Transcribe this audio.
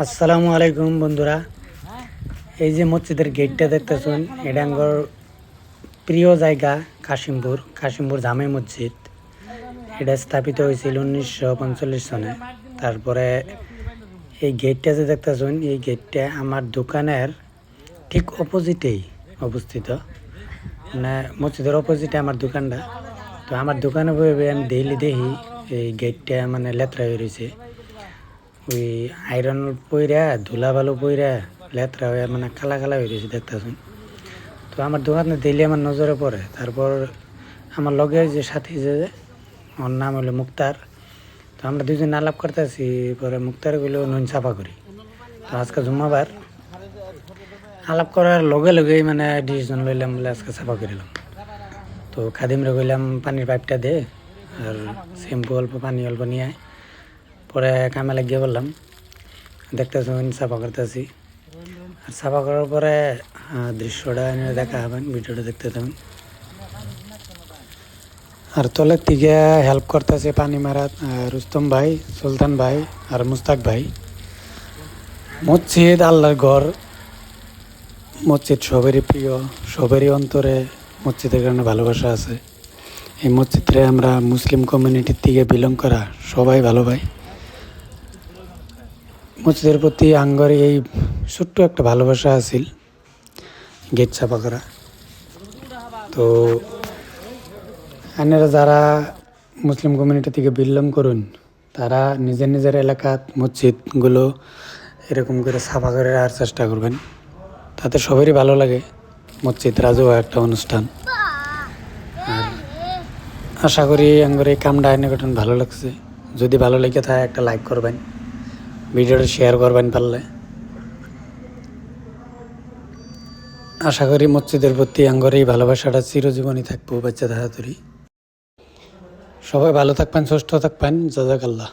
আসসালামু আলাইকুম বন্ধুরা, এই যে মসজিদের গেটটা দেখতেছেন, এটা আমার প্রিয় জায়গা কাশিমপুর জামে মসজিদ। এটা স্থাপিত হয়েছিল 1945 সনে। তারপরে এই গেটটা যে দেখতেছেন, এই গেটটা আমার দোকানের ঠিক অপোজিটেই অবস্থিত। মানে মসজিদের অপোজিটে আমার দোকানটা। তো আমার দোকানে বই আমি ডেইলি দেখি এই গেটটা মানে লেত্রা হয়ে রয়েছে। ওই আয়রন পইরা ধুলা ভালো পইরা লেত্রা হয়ে মানে কালা কালা হয়ে রয়েছে দেখতেছেন। তো আমার দোকানে ডেইলি আমার নজরে পড়ে। তারপর আমার লগে যে সাথী যে ওর নাম হলো মুক্তার। তো আমরা দুজন আলাপ করতেছি, পরে মুক্তার গুলো নুন সাফা করি। তো আজকে জুম্মাবার আলাপ করার লগে লগেই মানে ডিসিশন লইলাম বলে আজকে সাফা করিলাম। তো খাদিমরে কইলাম পানির পাইপটা দে আর শ্যাম্পু অল্প পানি অল্প নিয়ে আয়। পরে কামে লাগিয়ে বললাম, দেখতেছি সাফা করতেছি। আর সাফা করার পরে দৃশ্যটা দেখা হবেন, ভিডিওটা দেখতে থাকবেন। আর তলের দিকে হেল্প করতেছে পানি মারাত রুস্তম ভাই, সুলতান ভাই আর মুস্তাক ভাই। মসজিদ আল্লাহর ঘর, মসজিদ সবেরই প্রিয়, সবেরই অন্তরে মসজিদের কারণে ভালোবাসা আছে। এই মসজিদে আমরা মুসলিম কমিউনিটির থেকে বিলং করা সবাই ভালো পাই। মসজিদের প্রতি আঙ্গরে এই ছোট্ট একটা ভালোবাসা আছিল গেট ছাপা করা। তো আপনারা যারা মুসলিম কমিউনিটি থেকে বিলং করুন, তারা নিজের নিজের এলাকাত মসজিদগুলো এরকম করে ছাপা করে রাখার চেষ্টা করবেন, তাতে সবারই ভালো লাগে। মসজিদ রাজও একটা অনুষ্ঠান। আর আশা করি আঙ্গরে এই কামটা এনে গঠন ভালো লাগছে। যদি ভালো লেগে থাকে একটা লাইক করবেন, ভিডিওটা শেয়ার করবেন পারলে। আশা করি মসজিদের প্রতি আঙ্গর এই ভালোবাসাটা চিরজীবনই থাকবো বাচ্চা দাহাতুরি। সবাই ভালো থাকবেন, সুস্থ থাকবেন। জাযাকাল্লাহ।